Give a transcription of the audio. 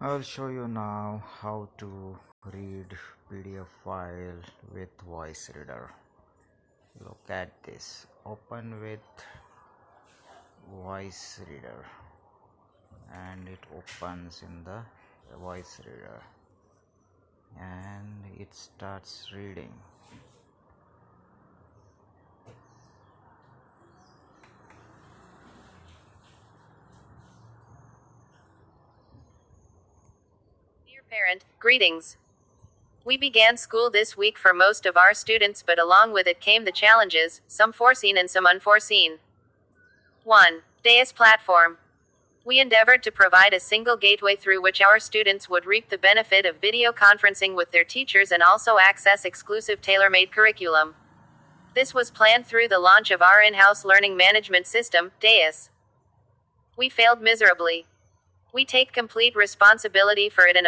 I'll show you now how to read PDF file with voice reader. Look at this. Open with voice reader and it opens in the voice reader and it starts reading. Dear parent, greetings. We began school this week for most of our students, but along with it came the challenges, some foreseen and some unforeseen. 1. DAIS platform. We endeavored to provide a single gateway through which our students would reap the benefit of video conferencing with their teachers and also access exclusive tailor-made curriculum. This was planned through the launch of our in-house learning management system, DAIS. We failed miserably. We take complete responsibility for it and